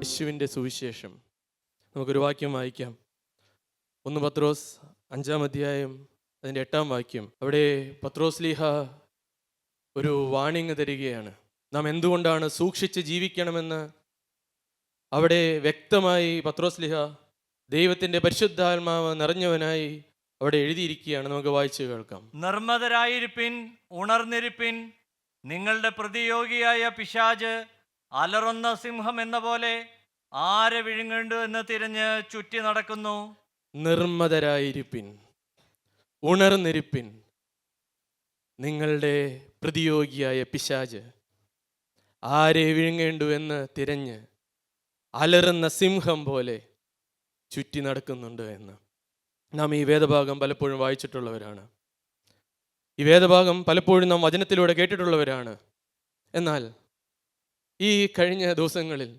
യേശുവിൻ്റെ സുവിശേഷം നമുക്കൊരു വാക്യം വായിക്കാം. 1 പത്രോസ് 5-ാം അധ്യായം അതിൻ്റെ 8-ാം വാക്യം. അവിടെ പത്രോസ് ലീഹ ഒരു വാണിംഗ് തരികയാണ്. നാം എന്തുകൊണ്ടാണ് സൂക്ഷിച്ച് ജീവിക്കണമെന്ന് അവിടെ വ്യക്തമായി പത്രോസ് ലീഹ ദൈവത്തിൻ്റെ പരിശുദ്ധാത്മാവ് നിറഞ്ഞവനായി അവിടെ എഴുതിയിരിക്കുകയാണ്. നമുക്ക് വായിച്ചു കേൾക്കാം. നിർമ്മതരായിരിപ്പിൻ, ഉണർന്നിരിപ്പിൻ. നിങ്ങളുടെ പ്രതിയോഗിയായ പിശാച് അലറുന്ന സിംഹം എന്ന പോലെ ആരെ വിഴുങ്ങേണ്ടു എന്ന് തിരഞ്ഞ് ചുറ്റി നടക്കുന്നു. നിർമ്മതരായിരിപ്പിൻ, ഉണർന്നിരിപ്പിൻ. നിങ്ങളുടെ പ്രതിയോഗിയായ പിശാച് ആരെ വിഴുങ്ങേണ്ടു എന്ന് തിരഞ്ഞ് അലറുന്ന സിംഹം പോലെ ചുറ്റി നടക്കുന്നുണ്ട് എന്ന് നാം ഈ വേദഭാഗം പലപ്പോഴും വായിച്ചിട്ടുള്ളവരാണ്. ഈ വേദഭാഗം പലപ്പോഴും നാം വചനത്തിലൂടെ കേട്ടിട്ടുള്ളവരാണ്. എന്നാൽ ഈ കഴിഞ്ഞ ദിവസങ്ങളിൽ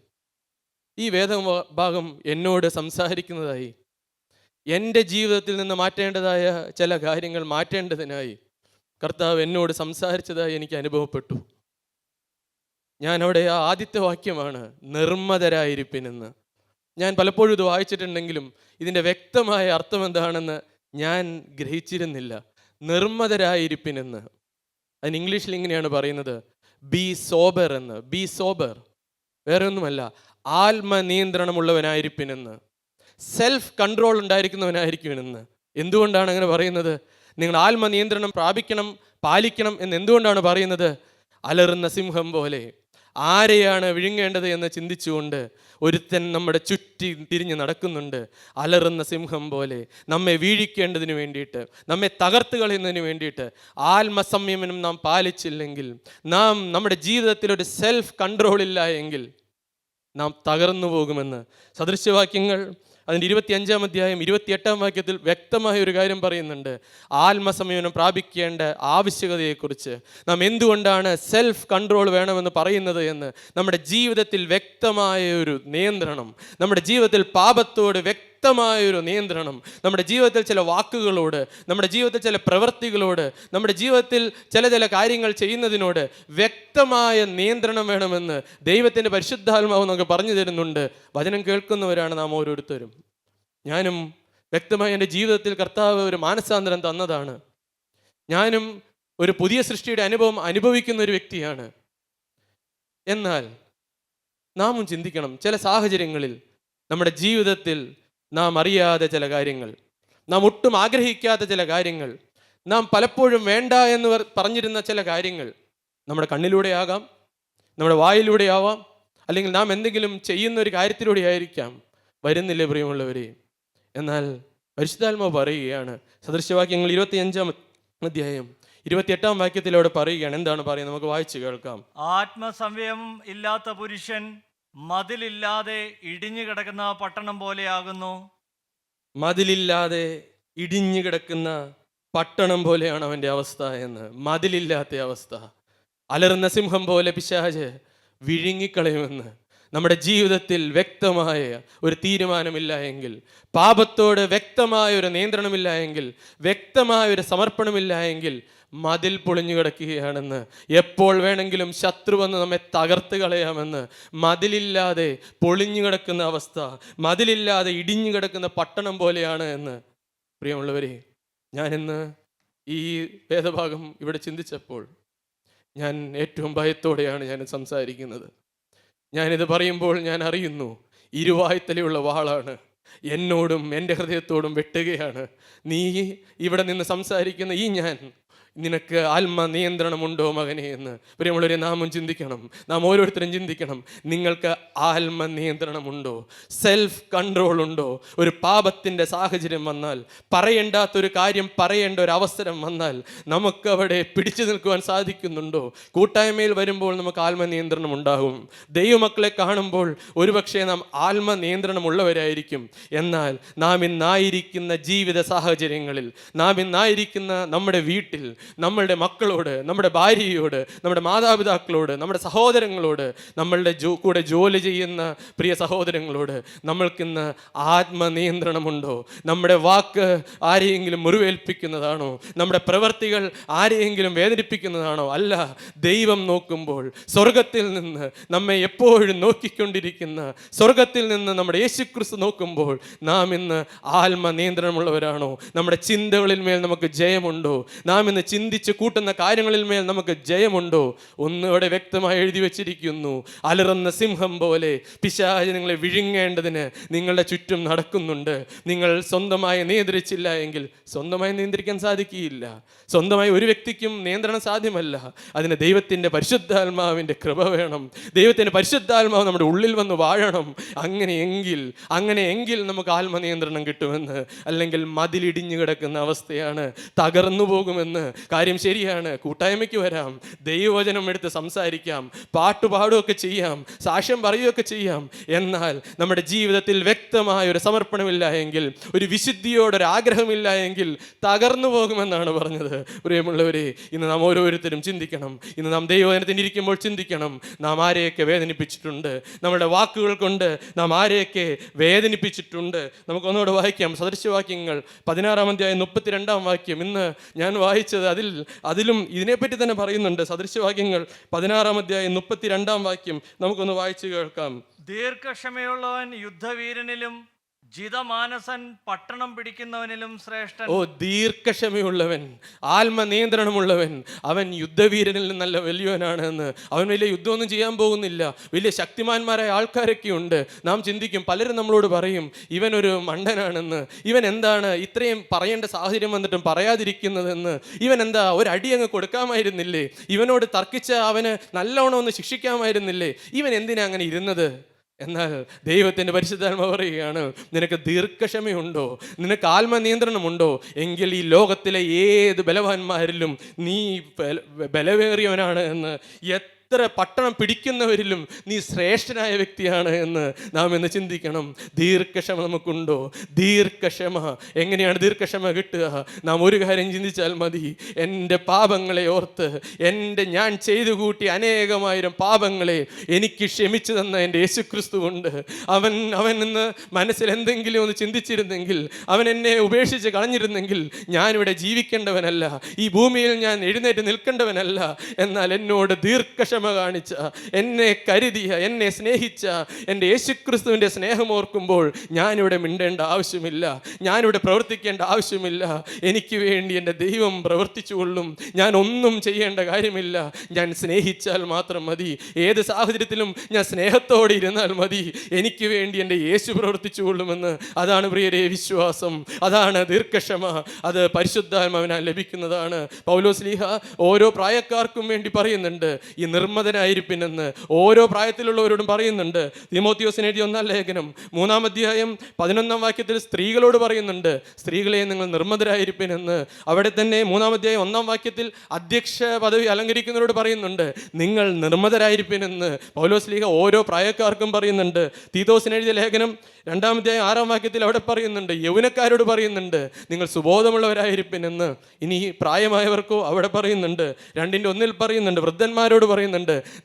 ഈ വേദഭാഗം എന്നോട് സംസാരിക്കുന്നതായി, എൻ്റെ ജീവിതത്തിൽ നിന്ന് മാറ്റേണ്ടതായ ചില കാര്യങ്ങൾ മാറ്റേണ്ടതിനായി കർത്താവ് എന്നോട് സംസാരിച്ചതായി എനിക്ക് അനുഭവപ്പെട്ടു. ഞാൻ അവിടെ ആദ്യത്തെ വാക്യമാണ് നിർമ്മതരായിരിപ്പിനെന്ന്. ഞാൻ പലപ്പോഴും ഇത് വായിച്ചിട്ടുണ്ടെങ്കിലും ഇതിൻ്റെ വ്യക്തമായ അർത്ഥം എന്താണെന്ന് ഞാൻ ഗ്രഹിച്ചിരുന്നില്ല. നിർമ്മതരായിരിപ്പിനെന്ന് അതിന് ഇംഗ്ലീഷിൽ ഇങ്ങനെയാണ് പറയുന്നത്, ബി സോബർ എന്ന്. ബി സോബർ വേറെ ഒന്നുമല്ല, ആത്മനിയന്ത്രണമുള്ളവനായിരിപ്പിനെന്ന്, സെൽഫ് കൺട്രോൾ ഉണ്ടായിരിക്കുന്നവനായിരിക്കുമെന്ന്. എന്തുകൊണ്ടാണ് അങ്ങനെ പറയുന്നത്? നിങ്ങൾ ആത്മനിയന്ത്രണം പ്രാപിക്കണം, പാലിക്കണം എന്ന് എന്തുകൊണ്ടാണ് പറയുന്നത്? അലറുന്ന സിംഹം പോലെ ആരെയാണ് വിഴുങ്ങേണ്ടത് എന്ന് ചിന്തിച്ചുകൊണ്ട് ഒരുത്തൻ നമ്മുടെ ചുറ്റി തിരിഞ്ഞ് നടക്കുന്നുണ്ട്. അലറുന്ന സിംഹം പോലെ നമ്മെ വീഴിക്കേണ്ടതിന് വേണ്ടിയിട്ട്, നമ്മെ തകർത്ത് കളയുന്നതിന് വേണ്ടിയിട്ട് ആത്മസംയമനം നാം പാലിച്ചില്ലെങ്കിൽ, നാം നമ്മുടെ ജീവിതത്തിൽ ഒരു സെൽഫ് കൺട്രോൾ ഇല്ല എങ്കിൽ നാം തകർന്നു പോകുമെന്ന് സദൃശ്യവാക്യങ്ങൾ അതിൻ്റെ 25-ാം അധ്യായം 28-ാം വാക്യത്തിൽ വ്യക്തമായ ഒരു കാര്യം പറയുന്നുണ്ട്. ആത്മസംയമനം പ്രാപിക്കേണ്ട ആവശ്യകതയെക്കുറിച്ച്, നാം എന്തുകൊണ്ടാണ് സെൽഫ് കൺട്രോൾ വേണമെന്ന് പറയുന്നത് എന്ന്, നമ്മുടെ ജീവിതത്തിൽ വ്യക്തമായ ഒരു നിയന്ത്രണം, നമ്മുടെ ജീവിതത്തിൽ പാപത്തോട് വ്യക്തമായൊരു നിയന്ത്രണം, നമ്മുടെ ജീവിതത്തിൽ ചില വാക്കുകളോട്, നമ്മുടെ ജീവിതത്തിൽ ചില പ്രവൃത്തികളോട്, നമ്മുടെ ജീവിതത്തിൽ ചില കാര്യങ്ങൾ ചെയ്യുന്നതിനോട് വ്യക്തമായ നിയന്ത്രണം വേണമെന്ന് ദൈവത്തിൻ്റെ പരിശുദ്ധാത്മാവ് നമുക്ക് പറഞ്ഞു തരുന്നുണ്ട്. വചനം കേൾക്കുന്നവരാണ് നാം ഓരോരുത്തരും. ഞാനും വ്യക്തമായി എൻ്റെ ജീവിതത്തിൽ കർത്താവ് ഒരു മാനസാന്തരം തന്നതാണ്. ഞാനും ഒരു പുതിയ സൃഷ്ടിയുടെ അനുഭവം അനുഭവിക്കുന്ന ഒരു വ്യക്തിയാണ്. എന്നാൽ നാമും ചിന്തിക്കണം, ചില സാഹചര്യങ്ങളിൽ നമ്മുടെ ജീവിതത്തിൽ നാം അറിയാതെ ചില കാര്യങ്ങൾ, നാം ഒട്ടും ആഗ്രഹിക്കാത്ത ചില കാര്യങ്ങൾ, നാം പലപ്പോഴും വേണ്ട എന്ന് പറഞ്ഞിരുന്ന ചില കാര്യങ്ങൾ നമ്മുടെ കണ്ണിലൂടെ ആകാം, നമ്മുടെ വായിലൂടെ ആവാം, അല്ലെങ്കിൽ നാം എന്തെങ്കിലും ചെയ്യുന്ന ഒരു കാര്യത്തിലൂടെ ആയിരിക്കാം വരുന്നില്ലേ പ്രിയമുള്ളവരെ. എന്നാൽ പരിശുദ്ധാത്മാവ് പറയുകയാണ്, സദൃശ്യവാക്യങ്ങൾ 25-ാം അധ്യായം 28-ാം വാക്യത്തിലൂടെ പറയുകയാണ്. എന്താണ് പറയുന്നത്? നമുക്ക് വായിച്ചു കേൾക്കാം. ആത്മസംയമം ഇല്ലാത്ത പുരുഷൻ മതിലില്ലാതെ ഇടിഞ്ഞു കിടക്കുന്ന പട്ടണം പോലെയാകുന്നു. മതിലില്ലാതെ ഇടിഞ്ഞു കിടക്കുന്ന പട്ടണം പോലെയാണ് അവൻ്റെ അവസ്ഥ എന്ന്. മതിലില്ലാത്ത അവസ്ഥ. അലറുന്ന സിംഹം പോലെ പിശാച് വിഴുങ്ങിക്കളയുമെന്ന്. നമ്മുടെ ജീവിതത്തിൽ വ്യക്തമായ ഒരു തീരുമാനമില്ല എങ്കിൽ, പാപത്തോട് വ്യക്തമായ ഒരു നിയന്ത്രണമില്ല എങ്കിൽ, വ്യക്തമായ ഒരു സമർപ്പണമില്ല എങ്കിൽ മതിൽ പൊളിഞ്ഞു കിടക്കുകയാണെന്ന്, എപ്പോൾ വേണമെങ്കിലും ശത്രു വന്ന് നമ്മെ തകർത്ത് കളയാമെന്ന്. മതിലില്ലാതെ പൊളിഞ്ഞു കിടക്കുന്ന അവസ്ഥ, മതിലില്ലാതെ ഇടിഞ്ഞു കിടക്കുന്ന പട്ടണം പോലെയാണ് എന്ന്. പ്രിയമുള്ളവരെ, ഞാനിന്ന് ഈ വേദഭാഗം ഇവിടെ ചിന്തിച്ചപ്പോൾ ഞാൻ ഏറ്റവും ഭയത്തോടെയാണ് ഞാൻ സംസാരിക്കുന്നത്. ഞാനിത് പറയുമ്പോൾ ഞാൻ അറിയുന്നു, ഇരുവായ്ത്തലയുള്ള വാളാണ് എന്നോടും എൻ്റെ ഹൃദയത്തോടും വെട്ടുകയാണ്. നീ ഇവിടെ നിന്ന് സംസാരിക്കുന്ന ഈ ഞാൻ, നിനക്ക് ആത്മനിയന്ത്രണമുണ്ടോ മകനെ എന്ന്. പ്രിയമുള്ളവരെ, നാമും ചിന്തിക്കണം, നാം ഓരോരുത്തരും ചിന്തിക്കണം, നിങ്ങൾക്ക് ആത്മനിയന്ത്രണമുണ്ടോ? സെൽഫ് കൺട്രോൾ ഉണ്ടോ? ഒരു പാപത്തിൻ്റെ സാഹചര്യം വന്നാൽ, പറയേണ്ടാത്തൊരു കാര്യം പറയേണ്ട ഒരു അവസരം വന്നാൽ നമുക്കവിടെ പിടിച്ചു നിൽക്കുവാൻ സാധിക്കുന്നുണ്ടോ? കൂട്ടായ്മയിൽ വരുമ്പോൾ നമുക്ക് ആത്മനിയന്ത്രണം ഉണ്ടാകും. ദൈവമക്കളെ കാണുമ്പോൾ ഒരുപക്ഷെ നാം ആത്മനിയന്ത്രണമുള്ളവരായിരിക്കും. എന്നാൽ നാം ഇന്നായിരിക്കുന്ന ജീവിത സാഹചര്യങ്ങളിൽ, നാം ഇന്നായിരിക്കുന്ന നമ്മുടെ വീട്ടിൽ, നമ്മളുടെ മക്കളോട്, നമ്മുടെ ഭാര്യയോട്, നമ്മുടെ മാതാപിതാക്കളോട്, നമ്മുടെ സഹോദരങ്ങളോട്, നമ്മളുടെ കൂടെ ജോലി ചെയ്യുന്ന പ്രിയ സഹോദരങ്ങളോട് നമ്മൾക്കിന്ന് ആത്മനിയന്ത്രണമുണ്ടോ? നമ്മുടെ വാക്ക് ആരെയെങ്കിലും മുറിവേൽപ്പിക്കുന്നതാണോ? നമ്മുടെ പ്രവർത്തികൾ ആരെയെങ്കിലും വേദനിപ്പിക്കുന്നതാണോ? അല്ല. ദൈവം നോക്കുമ്പോൾ, സ്വർഗത്തിൽ നിന്ന് നമ്മെ എപ്പോഴും നോക്കിക്കൊണ്ടിരിക്കുന്ന, സ്വർഗത്തിൽ നിന്ന് നമ്മുടെ യേശുക്രിസ്തു നോക്കുമ്പോൾ നാം ഇന്ന് ആത്മനിയന്ത്രണമുള്ളവരാണോ? നമ്മുടെ ചിന്തകളിൽ മേൽ നമുക്ക് ജയമുണ്ടോ? നാം ഇന്ന് ചിന്തിച്ച് കൂട്ടുന്ന കാര്യങ്ങളിൽ മേൽ നമുക്ക് ജയമുണ്ടോ? ഒന്നിവിടെ വ്യക്തമായി എഴുതി വച്ചിരിക്കുന്നു, അലറുന്ന സിംഹം പോലെ പിശാച് നിങ്ങളെ വിഴുങ്ങേണ്ടതിന് നിങ്ങളുടെ ചുറ്റും നടക്കുന്നുണ്ട്. നിങ്ങൾ സ്വന്തമായി നിയന്ത്രിച്ചില്ല എങ്കിൽ സ്വന്തമായി നിയന്ത്രിക്കാൻ സാധിക്കുകയില്ല. സ്വന്തമായി ഒരു വ്യക്തിക്കും നിയന്ത്രണം സാധ്യമല്ല. അതിന് ദൈവത്തിൻ്റെ പരിശുദ്ധാത്മാവിൻ്റെ കൃപ വേണം. ദൈവത്തിൻ്റെ പരിശുദ്ധാത്മാവ് നമ്മുടെ ഉള്ളിൽ വന്ന് വാഴണം. അങ്ങനെയെങ്കിൽ നമുക്ക് ആത്മനിയന്ത്രണം കിട്ടുമെന്ന്. അല്ലെങ്കിൽ മതിലിടിഞ്ഞു കിടക്കുന്ന അവസ്ഥയാണ്, തകർന്നു പോകുമെന്ന്. കാര്യം ശരിയാണ്, കൂട്ടായ്മയ്ക്ക് വരാം, ദൈവവചനം എടുത്ത് സംസാരിക്കാം, പാട്ടുപാടുകയൊക്കെ ചെയ്യാം, സാക്ഷ്യം പറയുകയൊക്കെ ചെയ്യാം. എന്നാൽ നമ്മുടെ ജീവിതത്തിൽ വ്യക്തമായ ഒരു സമർപ്പണമില്ല എങ്കിൽ, ഒരു വിശുദ്ധിയോടൊരു ആഗ്രഹമില്ല എങ്കിൽ തകർന്നു പോകുമെന്നാണ് പറഞ്ഞത്. പ്രിയമുള്ളവരെ, ഇന്ന് നാം ഓരോരുത്തരും ചിന്തിക്കണം. ഇന്ന് നാം ദൈവവചനത്തിൽ ഇരിക്കുമ്പോൾ ചിന്തിക്കണം, നാം ആരെയൊക്കെ വേദനിപ്പിച്ചിട്ടുണ്ട്, നമ്മുടെ വാക്കുകൾ കൊണ്ട് നാം ആരെയൊക്കെ വേദനിപ്പിച്ചിട്ടുണ്ട്. നമുക്കൊന്നുകൂടെ വായിക്കാം സദൃശവാക്യങ്ങൾ 16-ാം അധ്യായം 32-ാം വാക്യം. ഇന്ന് ഞാൻ വായിച്ചത് അതിലും ഇതിനെപ്പറ്റി തന്നെ പറയുന്നുണ്ട്. സദൃശവാക്യങ്ങൾ 16-ാം അധ്യായം 32-ാം വാക്യം നമുക്കൊന്ന് വായിച്ചു കേൾക്കാം. ദീർഘക്ഷമയുള്ളവൻ യുദ്ധവീരനിലും ജിതമാനസൻ പട്ടണം പിടിക്കുന്നവനിലും ശ്രേഷ്ഠൻ. ദീർഘക്ഷമയുള്ളവൻ, ആത്മനിയന്ത്രണമുള്ളവൻ, അവൻ യുദ്ധവീരനിൽ നല്ല വലിയവനാണ് എന്ന്. അവൻ വലിയ യുദ്ധമൊന്നും ചെയ്യാൻ പോകുന്നില്ല. വലിയ ശക്തിമാന്മാരായ ആൾക്കാരൊക്കെ ഉണ്ട്. നാം ചിന്തിക്കും, പലരും നമ്മളോട് പറയും, ഇവനൊരു മണ്ടനാണെന്ന്, ഇവൻ എന്താണ് ഇത്രയും പറയേണ്ട സാഹചര്യം വന്നിട്ടും പറയാതിരിക്കുന്നതെന്ന്, ഇവൻ എന്താ ഒരടി അങ്ങ് കൊടുക്കാമായിരുന്നില്ലേ, ഇവനോട് തർക്കിച്ച അവന് നല്ലവണ്ണം ഒന്ന് ശിക്ഷിക്കാമായിരുന്നില്ലേ, ഇവൻ എന്തിനാ അങ്ങനെ ഇരുന്നത്? എന്നാൽ ദൈവത്തിൻ്റെ പരിശുദ്ധാത്മാവ് പറയുകയാണ്, നിനക്ക് ദീർഘക്ഷമയുണ്ടോ, നിനക്ക് ആത്മനിയന്ത്രണമുണ്ടോ എങ്കിൽ ഈ ലോകത്തിലെ ഏത് ബലവാന്മാരിലും നീ ബലവേറിയവനാണ് എന്ന്, എത്ര പട്ടണം പിടിക്കുന്നവരിലും നീ ശ്രേഷ്ഠനായ വ്യക്തിയാണ് എന്ന് നാം ഇന്ന് ചിന്തിക്കണം. ദീർഘക്ഷമ നമുക്കുണ്ടോ? ദീർഘക്ഷമ എങ്ങനെയാണ് ദീർഘക്ഷമ കിട്ടുക? നാം ഒരു കാര്യം ചിന്തിച്ചാൽ മതി. എൻ്റെ പാപങ്ങളെ ഓർത്ത്, ഞാൻ ചെയ്തു കൂട്ടി അനേകമായിരം പാപങ്ങളെ എനിക്ക് ക്ഷമിച്ചു തന്ന എൻ്റെ യേശുക്രിസ്തു ഉണ്ട്. അവൻ ഇന്ന് മനസ്സിൽ എന്തെങ്കിലും ഒന്ന് ചിന്തിച്ചിരുന്നെങ്കിൽ, അവൻ എന്നെ ഉപേക്ഷിച്ച് കളഞ്ഞിരുന്നെങ്കിൽ ഞാനിവിടെ ജീവിക്കേണ്ടവനല്ല, ഈ ഭൂമിയിൽ ഞാൻ എഴുന്നേറ്റ് നിൽക്കേണ്ടവനല്ല. എന്നാൽ എന്നോട് ദീർഘക്ഷമ കാണിച്ച, എന്നെ കരുതിയ, എന്നെ സ്നേഹിച്ച എൻ്റെ യേശുക്രിസ്തുവിൻ്റെ സ്നേഹം ഓർക്കുമ്പോൾ ഞാനിവിടെ മിണ്ടേണ്ട ആവശ്യമില്ല, ഞാനിവിടെ പ്രവർത്തിക്കേണ്ട ആവശ്യമില്ല. എനിക്ക് വേണ്ടി എൻ്റെ ദൈവം പ്രവർത്തിച്ചുകൊള്ളും. ഞാൻ ഒന്നും ചെയ്യേണ്ട കാര്യമില്ല. ഞാൻ സ്നേഹിച്ചാൽ മാത്രം മതി. ഏത് സാഹചര്യത്തിലും ഞാൻ സ്നേഹത്തോടെ ഇരുന്നാൽ മതി. എനിക്ക് വേണ്ടി എൻ്റെ യേശു പ്രവർത്തിച്ചുകൊള്ളുമെന്ന്. അതാണ് പ്രിയരെ വിശ്വാസം, അതാണ് ദീർഘക്ഷമ. അത് പരിശുദ്ധാത്മാവിനാൽ ലഭിക്കുന്നതാണ്. പൗലോസ്ലീഹ ഓരോ പ്രായക്കാർക്കും വേണ്ടി പറയുന്നുണ്ട്, ഈ നിർമ്മതനായിരിപ്പിനെന്ന് ഓരോ പ്രായത്തിലുള്ളവരോടും പറയുന്നുണ്ട്. തീമോത്തിയോസിന് എഴുതിയ 1-ാം ലേഖനം 3-ാം അധ്യായം 11-ാം വാക്യത്തിൽ സ്ത്രീകളോട് പറയുന്നുണ്ട്, സ്ത്രീകളെ നിങ്ങൾ നിർമ്മതരായിരിപ്പിനെന്ന്. അവിടെ തന്നെ 3-ാം അധ്യായം 1-ാം വാക്യത്തിൽ അധ്യക്ഷ പദവി അലങ്കരിക്കുന്നവരോട് പറയുന്നുണ്ട്, നിങ്ങൾ നിർമ്മതരായിരിപ്പിനെന്ന് പൗലോസ്ലീഹ ഓരോ പ്രായക്കാർക്കും പറയുന്നുണ്ട്. തീത്തോസിന് എഴുതിയ ലേഖനം 2-ാം അധ്യായം 6-ാം വാക്യത്തിൽ അവിടെ പറയുന്നുണ്ട്, യൗവനക്കാരോട് പറയുന്നുണ്ട്, നിങ്ങൾ സുബോധമുള്ളവരായിരിപ്പിനെന്ന്. ഇനി പ്രായമായവർക്കോ അവിടെ പറയുന്നുണ്ട്, 2-ന്റെ-1 പറയുന്നുണ്ട്, വൃദ്ധന്മാരോട് പറയുന്നുണ്ട്,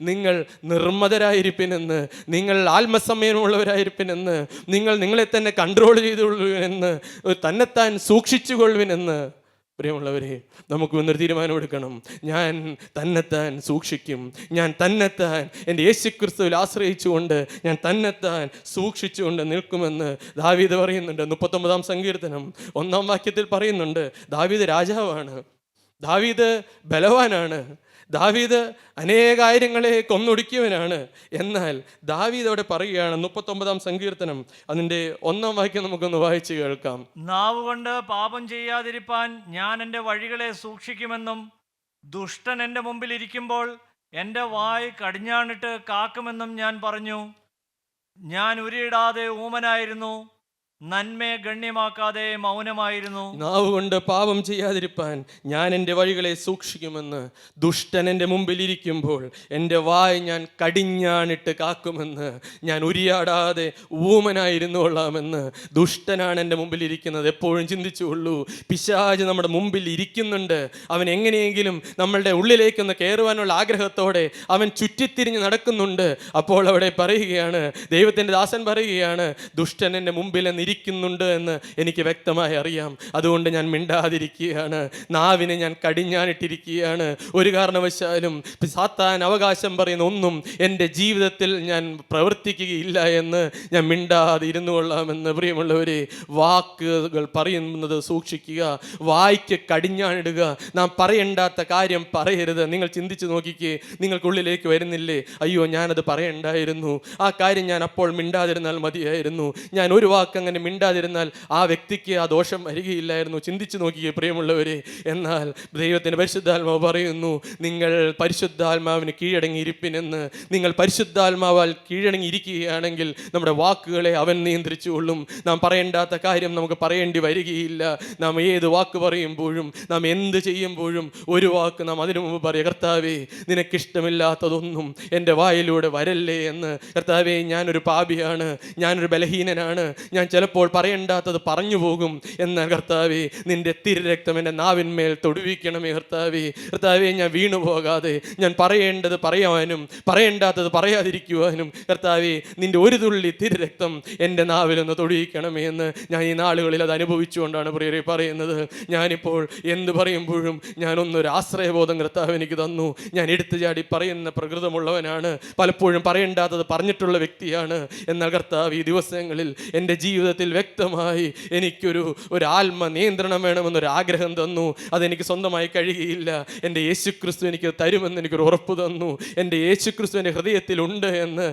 നിങ്ങൾ നിർമ്മതരായിരിപ്പിനെന്ന്, നിങ്ങൾ ആത്മസംയമമുള്ളവരായിരിപ്പിനെന്ന്, നിങ്ങൾ നിങ്ങളെ തന്നെ കൺട്രോൾ ചെയ്തുകൊള്ളുവിനെന്ന്, തന്നെത്താൻ സൂക്ഷിച്ചുകൊള്ളുവിനെന്ന്. പ്രിയമുള്ളവരെ, നമുക്ക് ഇന്നൊരു തീരുമാനമെടുക്കണം. ഞാൻ തന്നെത്താൻ സൂക്ഷിക്കും. ഞാൻ തന്നെത്താൻ എൻ്റെ യേശുക്രിസ്തുവിൽ ആശ്രയിച്ചുകൊണ്ട് ഞാൻ തന്നെത്താൻ സൂക്ഷിച്ചുകൊണ്ട് നിൽക്കുമെന്ന് ദാവീദ് പറയുന്നുണ്ട്. 39-ാം സങ്കീർത്തനം 1-ാം വാക്യത്തിൽ പറയുന്നുണ്ട്, ദാവീദ് രാജാവാണ്, ദാവീദ് ബലവാനാണ്, ദാവീദ് അനേകായിരങ്ങളെ കൊന്നൊടുക്കിയവനാണ്. എന്നാൽ ദാവീദ് അവിടെ പറയുകയാണ്, 39-ാം സങ്കീർത്തനം അതിൻ്റെ 1-ാം വാക്യം നമുക്കൊന്ന് വായിച്ച് കേൾക്കാം. നാവുകൊണ്ട് പാപം ചെയ്യാതിരിപ്പാൻ ഞാൻ എൻ്റെ വഴികളെ സൂക്ഷിക്കുമെന്നും, ദുഷ്ടൻ എൻ്റെ മുമ്പിൽ ഇരിക്കുമ്പോൾ എൻ്റെ വായ് കടിഞ്ഞാണിട്ട് കാക്കുമെന്നും ഞാൻ പറഞ്ഞു. ഞാൻ ഉരിയിടാതെ ഊമനായിരുന്നു, നന്മയെ ഗണ്യമാക്കാതെ മൗനമായിരുന്നു. നാവ് കൊണ്ട് പാപം ചെയ്യാതിരിപ്പാൻ ഞാൻ എൻ്റെ വഴികളെ സൂക്ഷിക്കുമെന്ന്, ദുഷ്ടൻ എൻ്റെ മുമ്പിൽ ഇരിക്കുമ്പോൾ എൻ്റെ വായ് ഞാൻ കടിഞ്ഞാണിട്ട് കാക്കുമെന്ന്, ഞാൻ ഉരിയാടാതെ ഊമനായിരുന്നു കൊള്ളാമെന്ന്. ദുഷ്ടനാണ് എൻ്റെ മുമ്പിൽ ഇരിക്കുന്നത്, എപ്പോഴും ചിന്തിച്ചുകൊള്ളൂ. പിശാച് നമ്മുടെ മുമ്പിൽ ഇരിക്കുന്നുണ്ട്. അവൻ എങ്ങനെയെങ്കിലും നമ്മളുടെ ഉള്ളിലേക്കൊന്ന് കയറുവാനുള്ള ആഗ്രഹത്തോടെ അവൻ ചുറ്റിത്തിരിഞ്ഞ് നടക്കുന്നുണ്ട്. അപ്പോൾ അവിടെ പറയുകയാണ്, ദൈവത്തിൻ്റെ ദാസൻ പറയുകയാണ്, ദുഷ്ടൻ എൻ്റെ മുമ്പിൽ ഇരിക്കുന്നുണ്ട് എന്ന് എനിക്ക് വ്യക്തമായി അറിയാം. അതുകൊണ്ട് ഞാൻ മിണ്ടാതിരിക്കുകയാണ്, നാവിനെ ഞാൻ കടിഞ്ഞാണിട്ടിരിക്കുകയാണ്. ഒരു കാരണവശാലും സാത്താൻ അവകാശം പറയുന്ന ഒന്നും എൻ്റെ ജീവിതത്തിൽ ഞാൻ പ്രവർത്തിക്കുകയില്ല എന്ന് ഞാൻ മിണ്ടാതെ ഇരുന്നു കൊള്ളാമെന്ന്. പ്രിയമുള്ളവരെ, വാക്കുകൾ പറയുന്നത് സൂക്ഷിക്കുക, വായ്ക്ക് കടിഞ്ഞാണിടുക. നാം പറയേണ്ടാത്ത കാര്യം പറയരുത്. നിങ്ങൾ ചിന്തിച്ച് നോക്കിക്കേ, നിങ്ങൾക്കുള്ളിലേക്ക് വരുന്നില്ലേ, അയ്യോ ഞാനത് പറയണ്ടായിരുന്നു, ആ കാര്യം ഞാൻ അപ്പോൾ മിണ്ടാതിരുന്നാൽ മതിയായിരുന്നു, ഞാൻ ഒരു വാക്ക് അങ്ങനെ മിണ്ടാതിരുന്നാൽ ആ വ്യക്തിക്ക് ആ ദോഷം വരികയില്ലായിരുന്നു. ചിന്തിച്ചു നോക്കിയേ പ്രിയമുള്ളവരെ. എന്നാൽ ദൈവത്തിൻ്റെ പരിശുദ്ധാത്മാവ് പറയുന്നു, നിങ്ങൾ പരിശുദ്ധാത്മാവിന് കീഴടങ്ങിയിരിപ്പിനെന്ന്. നിങ്ങൾ പരിശുദ്ധാത്മാവാൽ കീഴടങ്ങിയിരിക്കുകയാണെങ്കിൽ നമ്മുടെ വാക്കുകളെ അവൻ നിയന്ത്രിച്ചുകൊള്ളും. നാം പറയേണ്ടാത്ത കാര്യം നമുക്ക് പറയേണ്ടി വരികയില്ല. നാം ഏത് വാക്ക് പറയുമ്പോഴും, നാം എന്ത് ചെയ്യുമ്പോഴും ഒരു വാക്ക് നാം അതിനു മുമ്പ് പറയുക, കർത്താവേ നിനക്കിഷ്ടമില്ലാത്തതൊന്നും എൻ്റെ വായിലൂടെ വരല്ലേ എന്ന്. കർത്താവേ ഞാനൊരു പാപിയാണ്, ഞാനൊരു ബലഹീനനാണ്, ഞാൻ ചിലപ്പോൾ പറയേണ്ടാത്തത് പറഞ്ഞു പോകും. എന്നാൽ കർത്താവേ നിന്റെ തിരുരക്തം എൻ്റെ നാവിന്മേൽ തൊടുവിക്കണമേ കർത്താവേ. കർത്താവേ ഞാൻ വീണു പോകാതെ, ഞാൻ പറയേണ്ടത് പറയാനും പറയേണ്ടാത്തത് പറയാതിരിക്കുവാനും കർത്താവേ നിന്റെ ഒരു തുള്ളി തിരുരക്തം എൻ്റെ നാവിലൊന്ന് തൊടുവിക്കണമേ എന്ന് ഞാൻ ഈ നാളുകളിൽ അത് അനുഭവിച്ചുകൊണ്ടാണ് പ്രിയരെ പറയുന്നത്. ഞാനിപ്പോൾ എന്ത് പറയുമ്പോഴും ഞാനൊന്നൊരു ആശ്രയബോധം കർത്താവ് എനിക്ക് തന്നു. ഞാൻ എടുത്തു ചാടി പറയുന്ന പ്രകൃതമുള്ളവനാണ്, പലപ്പോഴും പറയേണ്ടാത്തത് പറഞ്ഞിട്ടുള്ള വ്യക്തിയാണ്. എന്നാൽ കർത്താവ് ഈ ദിവസങ്ങളിൽ എൻ്റെ ജീവിതത്തിൽ വ്യക്തമായി എനിക്കൊരു ആത്മ നിയന്ത്രണം വേണമെന്നൊരു ആഗ്രഹം തന്നു. അതെനിക്ക് സ്വന്തമായി കഴിയുകയില്ല, എൻ്റെ യേശുക്രിസ്തു എനിക്ക് തരുമെന്ന് എനിക്കൊരു ഉറപ്പ് തന്നു. എൻ്റെ യേശുക്രിസ്തു എൻ്റെ ഹൃദയത്തിലുണ്ട് എന്ന്,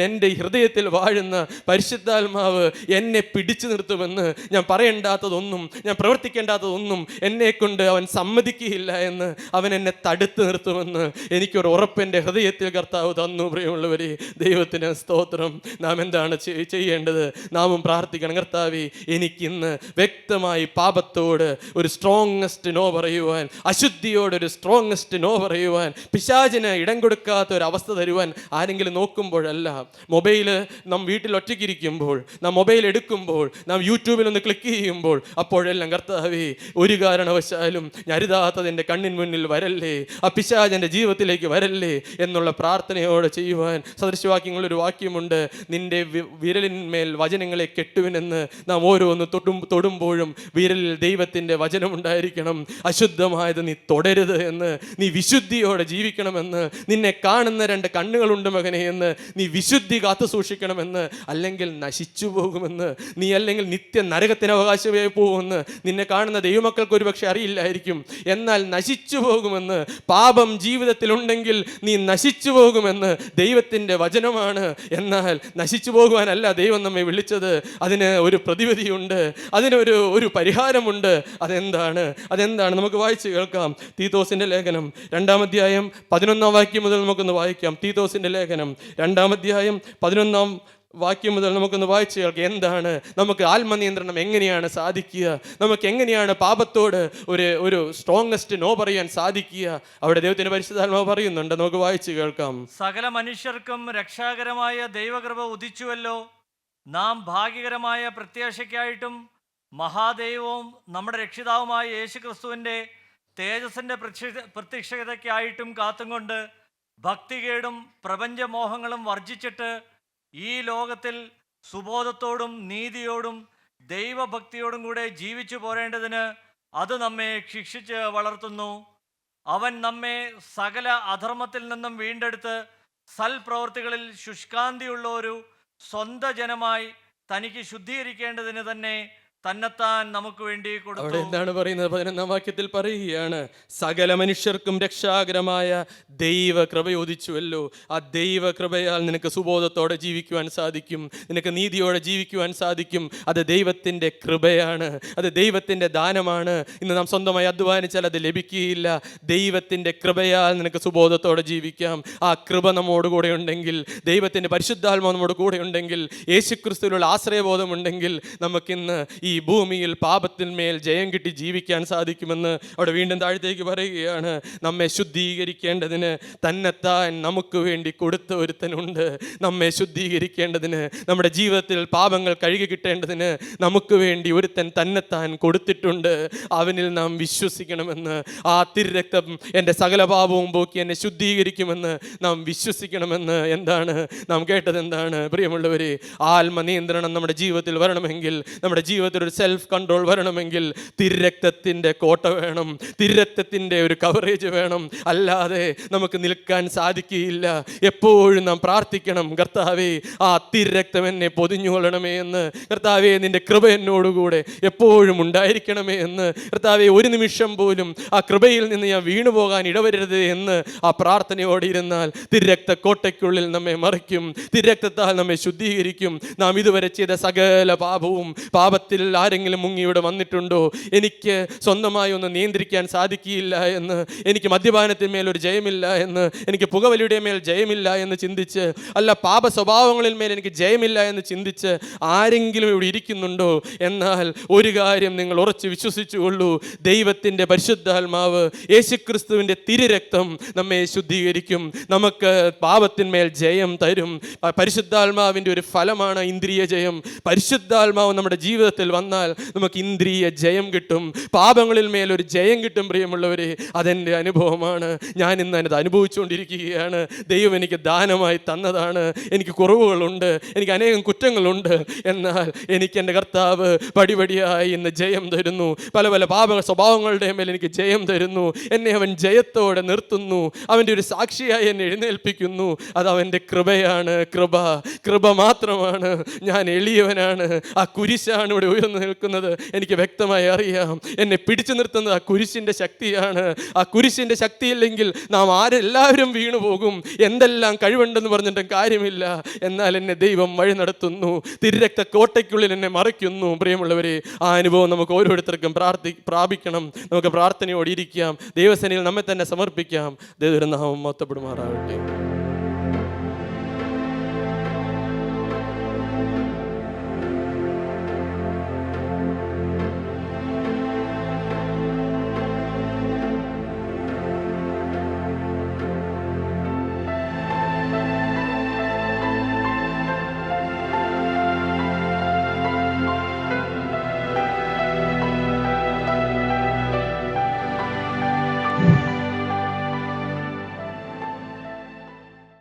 എൻ്റെ ഹൃദയത്തിൽ വാഴുന്ന പരിശുദ്ധാത്മാവ് എന്നെ പിടിച്ചു നിർത്തുമെന്ന്. ഞാൻ പറയേണ്ടാത്തതൊന്നും, ഞാൻ പ്രവർത്തിക്കേണ്ടാത്തതൊന്നും എന്നെക്കൊണ്ട് അവൻ സമ്മതിക്കുകയില്ല എന്ന്, അവൻ എന്നെ തടുത്തു നിർത്തുമെന്ന് എനിക്കൊരു ഉറപ്പ് എൻ്റെ ഹൃദയത്തിൽ കർത്താവ് തന്നു. പ്രിയമുള്ളവരെ, ദൈവത്തിന് സ്തോത്രം. നാം എന്താണ് ചെയ്യേണ്ടത്? നാമും പ്രാർത്ഥിക്കണം, കർത്താവേ എനിക്കിന്ന് വ്യക്തമായി പാപത്തോട് ഒരു സ്ട്രോങ്ങസ്റ്റ് നോ പറയുവാൻ, അശുദ്ധിയോട് ഒരു സ്ട്രോങ്ങസ്റ്റ് നോ പറയുവാൻ, പിശാചിന് ഇടം കൊടുക്കാത്ത ഒരു അവസ്ഥ തരുവാൻ ആരെങ്കിലും നോക്കുമ്പോഴല്ല. മൊബൈല് നാം വീട്ടിൽ ഒറ്റയ്ക്കിരിക്കുമ്പോൾ, നാം മൊബൈൽ എടുക്കുമ്പോൾ, നാം യൂട്യൂബിൽ ഒന്ന് ക്ലിക്ക് ചെയ്യുമ്പോൾ, അപ്പോഴെല്ലാം കർത്താവേ ഒരു കാരണവശാലും അരുതാത്തത് എൻ്റെ കണ്ണിന് മുന്നിൽ വരല്ലേ, ആ പിശാചിൻ്റെ ജീവിതത്തിലേക്ക് വരല്ലേ എന്നുള്ള പ്രാർത്ഥനയോടെ ചെയ്യുവാൻ. സദൃശവാക്യങ്ങളൊരു വാക്യമുണ്ട്, നിന്റെ വിരലിന്മേൽ വചനങ്ങളെ കെട്ടുവിനെന്ന്. നാം ഓരോന്ന് തൊടുമ്പോഴും വിരലിൽ ദൈവത്തിൻ്റെ വചനമുണ്ടായിരിക്കണം. അശുദ്ധമായത് നീ തൊടരുത് എന്ന്, നീ വിശുദ്ധിയോടെ ജീവിക്കണമെന്ന്. നിന്നെ കാണുന്ന രണ്ട് കണ്ണുകളുണ്ട് മകനെ എന്ന്, നീ വിശുദ്ധി കാത്തു സൂക്ഷിക്കണമെന്ന്. അല്ലെങ്കിൽ നശിച്ചു പോകുമെന്ന്, നീ അല്ലെങ്കിൽ നിത്യ നരകത്തിന് അവകാശമായി പോകുമെന്ന് നിന്നെ കാണുന്ന ദൈവമക്കൾക്ക് ഒരുപക്ഷെ അറിയില്ലായിരിക്കും. എന്നാൽ നശിച്ചു പോകുമെന്ന്, പാപം ജീവിതത്തിലുണ്ടെങ്കിൽ നീ നശിച്ചു പോകുമെന്ന് ദൈവത്തിൻ്റെ വചനമാണ്. എന്നാൽ നശിച്ചു പോകുവാനല്ല ദൈവം നമ്മെ വിളിച്ചത്. അതിന് ഒരു പ്രതിവിധിയുണ്ട്, അതിനൊരു പരിഹാരമുണ്ട്. അതെന്താണ് നമുക്ക് വായിച്ച് കേൾക്കാം. തീത്തോസിൻ്റെ ലേഖനം 2-ാം അധ്യായം 11-ാം വാക്യം മുതൽ നമുക്കൊന്ന് വായിക്കാം. തീത്തോസിൻ്റെ ലേഖനം 2-ാം അധ്യായം 11-ാം വാക്യം മുതൽ നമുക്കൊന്ന് വായിച്ച് കേൾക്കാം. എന്താണ് നമുക്ക് ആത്മനിയന്ത്രണം എങ്ങനെയാണ് സാധിക്കുക, നമുക്ക് എങ്ങനെയാണ് പാപത്തോട് ഒരു സ്ട്രോങ്ങസ്റ്റ് നോ പറയാൻ സാധിക്കുക? അവിടെ ദൈവത്തിന്റെ പരിശുദ്ധാത്മാവ് പറയുന്നുണ്ട്, നമുക്ക് വായിച്ച് കേൾക്കാം. സകല മനുഷ്യർക്കും രക്ഷാകരമായ ദൈവകൃപ ഉദിച്ചുവല്ലോ. നാം ഭാഗ്യകരമായ പ്രത്യാശയ്ക്കായിട്ടും മഹാദൈവവും നമ്മുടെ രക്ഷിതാവുമായ യേശുക്രിസ്തുവിൻ്റെ തേജസ്സിൻ്റെ പ്രത്യക്ഷതയ്ക്കായിട്ടും കാത്തും കൊണ്ട് ഭക്തികേടും പ്രപഞ്ചമോഹങ്ങളും വർജിച്ചിട്ട് ഈ ലോകത്തിൽ സുബോധത്തോടും നീതിയോടും ദൈവഭക്തിയോടും കൂടെ ജീവിച്ചു പോരേണ്ടതിന് അത് നമ്മെ ശിക്ഷിച്ച് വളർത്തുന്നു. അവൻ നമ്മെ സകല അധർമ്മത്തിൽ നിന്നും വീണ്ടെടുത്ത് സൽപ്രവൃത്തികളിൽ ശുഷ്കാന്തിയുള്ള ഒരു സ്വന്ത ജനമായി തനിക്ക് ശുദ്ധീകരിക്കേണ്ടതിന് തന്നെ തന്നെത്താൻ നമുക്ക് വേണ്ടി അവിടെ കൊടുത്തു. എന്താണ് പറയുന്നത്? 11-ാം വാക്യത്തിൽ പറയുകയാണ്, സകല മനുഷ്യർക്കും രക്ഷാകരമായ ദൈവ കൃപയോദിച്ചുവല്ലോ. ആ ദൈവ കൃപയാൽ നിനക്ക് സുബോധത്തോടെ ജീവിക്കുവാൻ സാധിക്കും, നിനക്ക് നീതിയോടെ ജീവിക്കുവാൻ സാധിക്കും. അത് ദൈവത്തിൻ്റെ കൃപയാണ്, അത് ദൈവത്തിൻ്റെ ദാനമാണ്. ഇന്ന് നാം സ്വന്തമായി അധ്വാനിച്ചാൽ അത് ലഭിക്കുകയില്ല. ദൈവത്തിൻ്റെ കൃപയാൽ നിനക്ക് സുബോധത്തോടെ ജീവിക്കാം. ആ കൃപ നമ്മോട് കൂടെ ഉണ്ടെങ്കിൽ, ദൈവത്തിൻ്റെ പരിശുദ്ധാത്മാവ് നമ്മോട് കൂടെ ഉണ്ടെങ്കിൽ, യേശുക്രിസ്തുവിലുള്ള ആശ്രയബോധമുണ്ടെങ്കിൽ, നമുക്കിന്ന് ഈ ഭൂമിയിൽ പാപത്തിന്മേൽ ജയം കിട്ടി ജീവിക്കാൻ സാധിക്കുമെന്ന് അവിടെ വീണ്ടും താഴത്തേക്ക് പറയുകയാണ്. നമ്മെ ശുദ്ധീകരിക്കേണ്ടതിന് തന്നെത്താൻ നമുക്ക് വേണ്ടി കൊടുത്ത ഒരുത്തനുണ്ട്. നമ്മെ ശുദ്ധീകരിക്കേണ്ടതിന്, നമ്മുടെ ജീവിതത്തിൽ പാപങ്ങൾ കഴുകി കിട്ടേണ്ടതിന് നമുക്ക് വേണ്ടി ഒരുത്തൻ തന്നെത്താൻ കൊടുത്തിട്ടുണ്ട്. അവനിൽ നാം വിശ്വസിക്കണമെന്ന്. ആ തിരുരക്തം എൻ്റെ സകല പാപവും പോക്കി എന്നെ ശുദ്ധീകരിക്കുമെന്ന് നാം വിശ്വസിക്കണമെന്ന്. എന്താണ് നാം കേട്ടത്? എന്താണ് പ്രിയമുള്ളവരെ? ആത്മനിയന്ത്രണം നമ്മുടെ ജീവിതത്തിൽ വരണമെങ്കിൽ, നമ്മുടെ ജീവിതത്തിൽ ഒരു സെൽഫ് കൺട്രോൾ വരണമെങ്കിൽ തിരുരക്തത്തിൻ്റെ കോട്ട വേണം, തിരുരക്തത്തിൻ്റെ ഒരു കവറേജ് വേണം. അല്ലാതെ നമുക്ക് നിൽക്കാൻ സാധിക്കുകയില്ല. എപ്പോഴും നാം പ്രാർത്ഥിക്കണം, കർത്താവേ ആ തിരുരക്തം എന്നെ പൊതിഞ്ഞുകൊള്ളണമേ എന്ന്. കർത്താവേ നിൻ്റെ കൃപ എന്നോടുകൂടെ എപ്പോഴും ഉണ്ടായിരിക്കണമേ എന്ന്. കർത്താവേ ഒരു നിമിഷം പോലും ആ കൃപയിൽ നിന്ന് ഞാൻ വീണുപോകാൻ ഇടവരരുത് എന്ന് ആ പ്രാർത്ഥനയോടെ ഇരുന്നാൽ തിരുരക്ത കോട്ടയ്ക്കുള്ളിൽ നമ്മെ മറിക്കും, തിരുരക്തത്താൽ നമ്മെ ശുദ്ധീകരിക്കും. നാം ഇതുവരെ ചെയ്ത സകല പാപവും, പാപത്തിൽ ആരെങ്കിലും മുങ്ങിയുടെ വന്നിട്ടുണ്ടോ? എനിക്ക് സ്വന്തമായി ഒന്ന് നിയന്ത്രിക്കാൻ സാധിക്കില്ല എന്ന്, എനിക്ക് മദ്യപാനത്തിന്മേൽ ഒരു ജയമില്ല എന്ന്, എനിക്ക് പുകവലിയുടെ മേൽ ജയമില്ല എന്ന് ചിന്തിച്ച്, അല്ല പാപ സ്വഭാവങ്ങളിൽ മേൽ എനിക്ക് ജയമില്ല എന്ന് ചിന്തിച്ച് ആരെങ്കിലും ഇവിടെ ഇരിക്കുന്നുണ്ടോ? എന്നാൽ ഒരു കാര്യം നിങ്ങൾ ഉറച്ച് വിശ്വസിച്ചുകൊള്ളൂ, ദൈവത്തിൻ്റെ പരിശുദ്ധാത്മാവ്, യേശുക്രിസ്തുവിൻ്റെ തിരുരക്തം നമ്മെ ശുദ്ധീകരിക്കും, നമുക്ക് പാപത്തിന്മേൽ ജയം തരും. പരിശുദ്ധാത്മാവിൻ്റെ ഒരു ഫലമാണ് ഇന്ദ്രിയ ജയം. പരിശുദ്ധാത്മാവ് നമ്മുടെ ജീവിതത്തിൽ വന്നാൽ നമുക്ക് ഇന്ദ്രിയ ജയം കിട്ടും, പാപങ്ങളിൽ മേലൊരു ജയം കിട്ടും. പ്രിയമുള്ളവരെ, അതെൻ്റെ അനുഭവമാണ്. ഞാൻ ഇന്ന് അത് അനുഭവിച്ചുകൊണ്ടിരിക്കുകയാണ്. ദൈവം എനിക്ക് ദാനമായി തന്നതാണ്. എനിക്ക് കുറവുകളുണ്ട്, എനിക്ക് അനേകം കുറ്റങ്ങളുണ്ട്. എന്നാൽ എനിക്ക് എൻ്റെ കർത്താവ് പടിപടിയായി ഇന്ന് ജയം തരുന്നു. പല പല പാപ സ്വഭാവങ്ങളുടെ മേൽ എനിക്ക് ജയം തരുന്നു. എന്നെ അവൻ ജയത്തോടെ നിർത്തുന്നു. അവൻ്റെ ഒരു സാക്ഷിയായി എന്നെ എഴുന്നേൽപ്പിക്കുന്നു. അത് അവൻ്റെ കൃപയാണ്. കൃപ മാത്രമാണ്. ഞാൻ എളിയവനാണ്. ആ കുരിശാണ് ഇവിടെ ഉയർന്നു നിൽക്കുന്നത്. എനിക്ക് വ്യക്തമായി അറിയാം. എന്നെ പിടിച്ചു നിർത്തുന്നത് ആ കുരിശിൻ്റെ ശക്തിയാണ്. ആ കുരിശിൻ്റെ ശക്തിയില്ലെങ്കിൽ നാം ആരെല്ലാവരും വീണു പോകും. എന്തെല്ലാം കഴിവുണ്ടെന്ന് പറഞ്ഞിട്ടും കാര്യമില്ല. എന്നാൽ എന്നെ ദൈവം വഴി നടത്തുന്നു, തിരുരക്ത കോട്ടയ്ക്കുള്ളിൽ എന്നെ മറയ്ക്കുന്നു. പ്രിയമുള്ളവരെ, ആ അനുഭവം നമുക്ക് ഓരോരുത്തർക്കും പ്രാപിക്കണം. നമുക്ക് പ്രാർത്ഥനയോടെ ഇരിക്കാം, ദൈവസേനയിൽ നമ്മെ തന്നെ സമർപ്പിക്കാം. ദൈവനാമം മഹത്വപ്പെടുമാറാകട്ടെ.